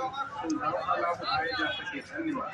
सुविधाओं का लाभ उठाया जा सके। धन्यवाद।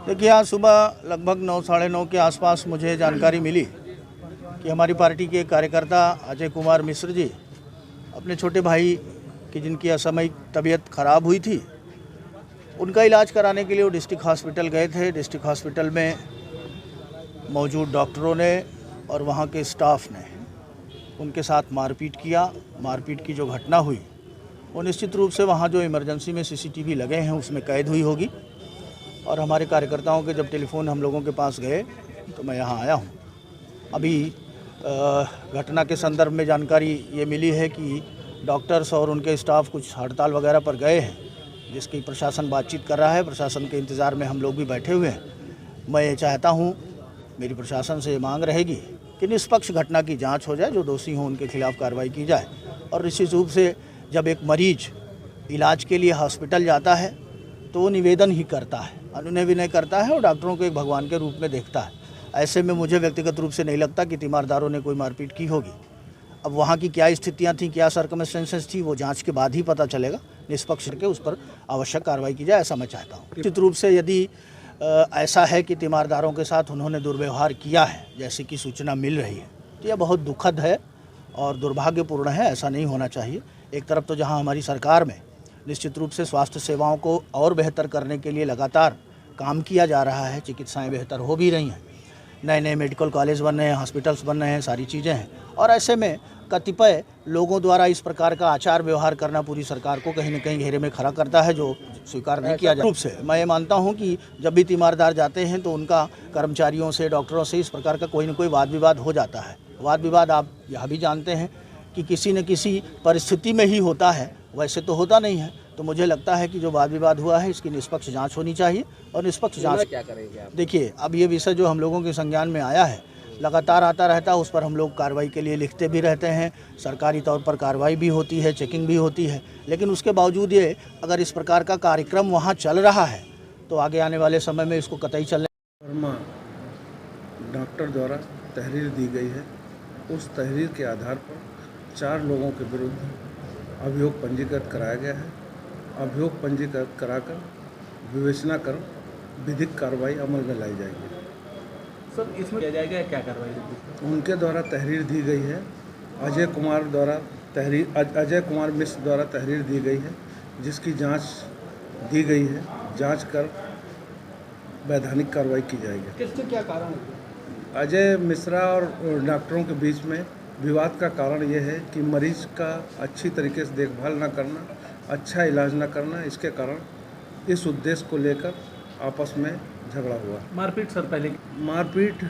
देखिए, आज सुबह लगभग 9 साढ़े 9 के आसपास मुझे जानकारी मिली कि हमारी पार्टी के कार्यकर्ता अजय कुमार मिश्र जी अपने छोटे भाई की, जिनकी असामयिक तबीयत खराब हुई थी, उनका इलाज कराने के लिए वो डिस्ट्रिक्ट हॉस्पिटल गए थे। डिस्ट्रिक्ट हॉस्पिटल में मौजूद डॉक्टरों ने और वहाँ के स्टाफ ने उनके साथ मारपीट किया। मारपीट की जो घटना हुई वो निश्चित रूप से वहाँ जो इमरजेंसी में CCTV लगे हैं उसमें कैद हुई होगी। और हमारे कार्यकर्ताओं के जब टेलीफोन हम लोगों के पास गए तो मैं यहाँ आया हूँ। अभी घटना के संदर्भ में जानकारी ये मिली है कि डॉक्टर्स और उनके स्टाफ कुछ हड़ताल वगैरह पर गए हैं, जिसकी प्रशासन बातचीत कर रहा है। प्रशासन के इंतज़ार में हम लोग भी बैठे हुए हैं। मैं ये चाहता हूँ, मेरी प्रशासन से मांग रहेगी कि निष्पक्ष घटना की जांच हो जाए, जो दोषी हों उनके खिलाफ़ कार्रवाई की जाए। और निश्चित रूप से जब एक मरीज इलाज के लिए हॉस्पिटल जाता है तो वो निवेदन ही करता है, अनुनय विनय करता है और डॉक्टरों को एक भगवान के रूप में देखता है। ऐसे में मुझे व्यक्तिगत रूप से नहीं लगता कि तीमारदारों ने कोई मारपीट की होगी। अब वहाँ की क्या स्थितियाँ थीं, क्या सर्कमस्टेंसेस थी, वो जांच के बाद ही पता चलेगा। निष्पक्ष करके उस पर आवश्यक कार्रवाई की जाए, ऐसा मैं चाहता हूँ। निश्चित रूप से यदि ऐसा है कि तीमारदारों के साथ उन्होंने दुर्व्यवहार किया है, जैसे कि सूचना मिल रही है, तो यह बहुत दुखद है और दुर्भाग्यपूर्ण है। ऐसा नहीं होना चाहिए। एक तरफ तो जहाँ हमारी सरकार में निश्चित रूप से स्वास्थ्य सेवाओं को और बेहतर करने के लिए लगातार काम किया जा रहा है, चिकित्साएं बेहतर हो भी रही हैं, नए नए मेडिकल कॉलेज बन रहे हैं, हॉस्पिटल्स बन रहे हैं, सारी चीज़ें हैं। और ऐसे में कतिपय लोगों द्वारा इस प्रकार का आचार व्यवहार करना पूरी सरकार को कहीं न कहीं घेरे में खड़ा करता है, जो स्वीकार नहीं किया जा रूप से। मैं ये मानता हूँ कि जब भी तीमारदार जाते हैं तो उनका कर्मचारियों से, डॉक्टरों से इस प्रकार का कोई न कोई वाद विवाद हो जाता है। वाद विवाद आप यह भी जानते हैं कि किसी न किसी परिस्थिति में ही होता है, वैसे तो होता नहीं है। तो मुझे लगता है कि जो वाद विवाद हुआ है इसकी निष्पक्ष जांच होनी चाहिए। और निष्पक्ष जांच क्या करेंगे आप? देखिए, अब ये विषय जो हम लोगों के संज्ञान में आया है, लगातार आता रहता है, उस पर हम लोग कार्रवाई के लिए लिखते भी रहते हैं। सरकारी तौर पर कार्रवाई भी होती है, चेकिंग भी होती है। लेकिन उसके बावजूद ये अगर इस प्रकार का कार्यक्रम वहाँ चल रहा है तो आगे आने वाले समय में इसको कतई चलने। वर्मा डॉक्टर द्वारा तहरीर दी गई है। उस तहरीर के आधार पर 4 लोगों के विरुद्ध अभियोग पंजीकृत कराया गया है। अभियोग पंजीकृत कराकर विवेचना कर विधिक कार्रवाई अमल में लाई जाएगी। सर, इसमें किया जाएगा क्या कार्रवाई? उनके द्वारा तहरीर दी गई है। अजय कुमार मिश्र द्वारा तहरीर दी गई है, जिसकी जांच दी गई है। जांच कर वैधानिक कार्रवाई की जाएगी। किससे क्या कारण है? अजय मिश्रा और डॉक्टरों के बीच में विवाद का कारण यह है कि मरीज का अच्छी तरीके से देखभाल न करना, अच्छा इलाज न करना, इसके कारण इस उद्देश्य को लेकर आपस में झगड़ा हुआ। मारपीट सर पहले? मारपीट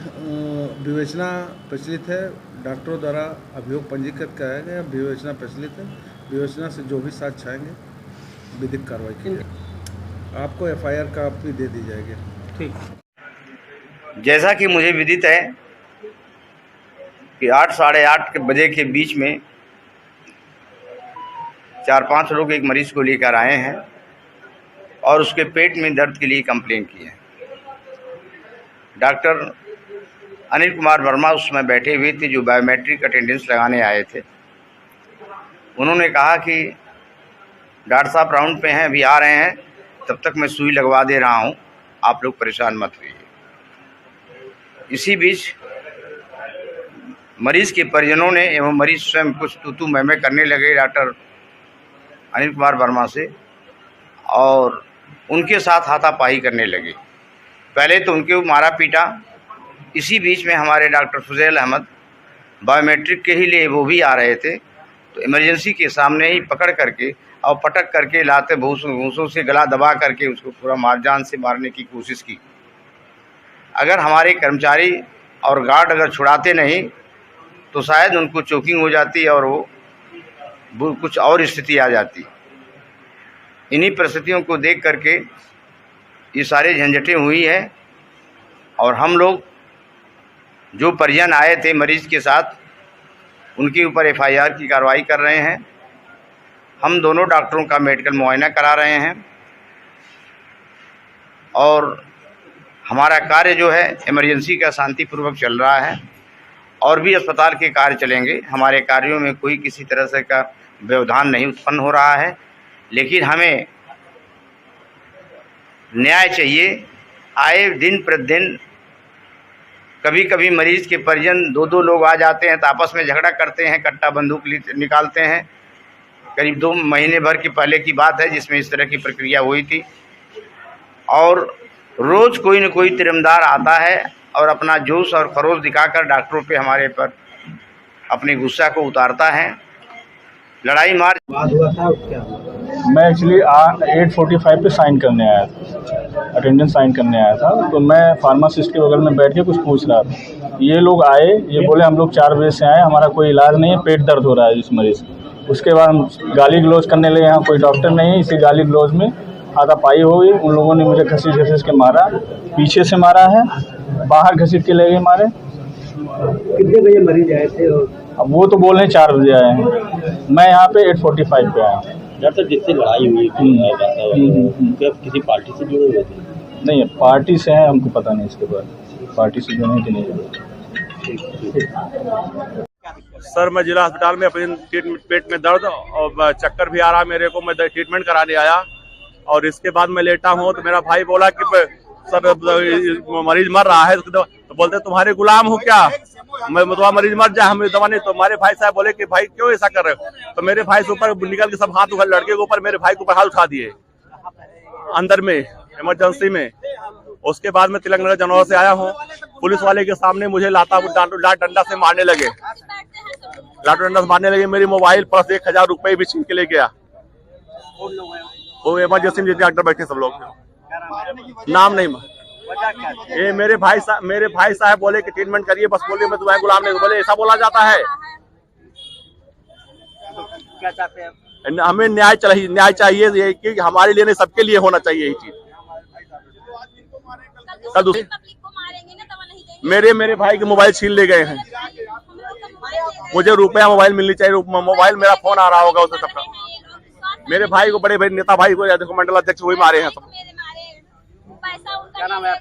विवेचना प्रचलित है। डॉक्टरों द्वारा अभियोग पंजीकृत कराया गया, विवेचना प्रचलित है। विवेचना से जो भी साक्ष्य आएंगे विधिक कार्रवाई की जाएगी। आपको FIR कॉपी दे दी जाएगी। ठीक। जैसा कि मुझे विदित है कि 8 साढ़े 8 बजे के बीच में 4-5 लोग एक मरीज को लेकर आए हैं और उसके पेट में दर्द के लिए कंप्लेन की है। डॉक्टर अनिल कुमार वर्मा उस समय बैठे हुए थे, जो बायोमेट्रिक अटेंडेंस लगाने आए थे। उन्होंने कहा कि डॉक्टर साहब राउंड पे हैं, अभी आ रहे हैं, तब तक मैं सुई लगवा दे रहा हूं, आप लोग परेशान मत होइए। इसी बीच मरीज के परिजनों ने एवं मरीज स्वयं कुछ तू मैं करने लगे डॉक्टर अनिल कुमार वर्मा से और उनके साथ हाथापाई करने लगे। पहले तो उनके मारा पीटा। इसी बीच में हमारे डॉक्टर फुजैल अहमद बायोमेट्रिक के ही लिए वो भी आ रहे थे, तो इमरजेंसी के सामने ही पकड़ करके और पटक करके लाते भूसों से गला दबा करके उसको पूरा मारजान से मारने की कोशिश की। अगर हमारे कर्मचारी और गार्ड अगर छुड़ाते नहीं तो शायद उनको चोकिंग हो जाती और वो कुछ और स्थिति आ जाती। इन्हीं परिस्थितियों को देख करके ये सारे झंझटें हुई हैं और हम लोग जो परिजन आए थे मरीज के साथ, उनके ऊपर एफआईआर की कार्रवाई कर रहे हैं। हम दोनों डॉक्टरों का मेडिकल मुआयना करा रहे हैं और हमारा कार्य जो है इमरजेंसी का शांतिपूर्वक चल रहा है और भी अस्पताल के कार्य चलेंगे। हमारे कार्यों में कोई किसी तरह से का व्यवधान नहीं उत्पन्न हो रहा है, लेकिन हमें न्याय चाहिए। आए दिन प्रतिदिन कभी कभी मरीज के परिजन दो लोग आ जाते हैं तो आपस में झगड़ा करते हैं, कट्टा बंदूक निकालते हैं। करीब 2 महीने भर की पहले की बात है जिसमें इस तरह की प्रक्रिया हुई थी और रोज़ कोई न कोई तिरमदार आता है और अपना जोश और खरोश दिखाकर डॉक्टरों पे हमारे पर अपने गुस्सा को उतारता है। लड़ाई मार मैं एक्चुअली 8:45 पे साइन करने आया था, अटेंडेंस साइन करने आया था। तो मैं फार्मासिस्ट के बगल में बैठ के कुछ पूछ रहा था। ये लोग आए, ये बोले हम लोग 4 बजे से आए, हमारा कोई इलाज नहीं है, पेट दर्द हो रहा है इस मरीज़। उसके बाद हम गाली गलौज करने लगे, यहाँ कोई डॉक्टर नहीं है। इसी गाली गलौज में हाथापाई हो गई। उन लोगों ने मुझे घसीट के मारा, पीछे से मारा है, बाहर घसीट के ले गए मारे। कितने बजे मरीज आए थे? अब वो तो बोल रहे हैं 4 बजे आए हैं, मैं यहाँ पे 8:45 पे आया। डॉक्टर जिससे लड़ाई हुई क्या किसी पार्टी से जुड़े हुए थे? नहीं, पार्टी से है, हमको पता नहीं इसके बाद पार्टी से जुड़े कि नहीं। सर मैं जिला अस्पताल में अपने पेट में दर्द और चक्कर भी आ रहा मेरे को, मैं ट्रीटमेंट कराने आया और इसके बाद मैं लेटा हूँ तो मेरा भाई बोला कि सर मरीज मर रहा है। तो बोलते तुम्हारे गुलाम हो क्या, मैं तुम्हारा मरीज मर जाए हमें दवा नहीं। तो हमारे भाई साहब बोले कि भाई क्यों ऐसा कर रहे हो? तो मेरे भाई से ऊपर निकल के सब हाथ उठा, लड़के के ऊपर मेरे भाई के ऊपर हाथ उठा दिए अंदर में इमरजेंसी में। उसके बाद मैं तिलंगाना जनौर से आया हूँ। पुलिस वाले के सामने मुझे लात डंडा से मारने लगे, मेरी मोबाइल पर्स 1000 रुपये भी छीन के ले गया। वो इमरजेंसी में डॉक्टर बैठे सब लोग, नाम नहीं। ये मेरे भाई साहब बोले कि ट्रीटमेंट करिए, बस बोलिए मैं तुम्हारे गुलाम नहीं। बोले ऐसा बोला जाता है? क्या चाहते हैं? हमें न्याय चाहिए ये कि हमारे लिए नहीं, सबके लिए होना चाहिए यही चीज। मेरे भाई के मोबाइल छीन ले गए हैं। मुझे रुपया मोबाइल मिलनी चाहिए, मोबाइल मेरा फोन आ रहा होगा उससे सबका। मेरे भाई को, बड़े भाई नेता भाई को मंडल अध्यक्ष वही मारे हैं सब। क्या नाम है?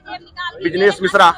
बिजनेस मिश्रा।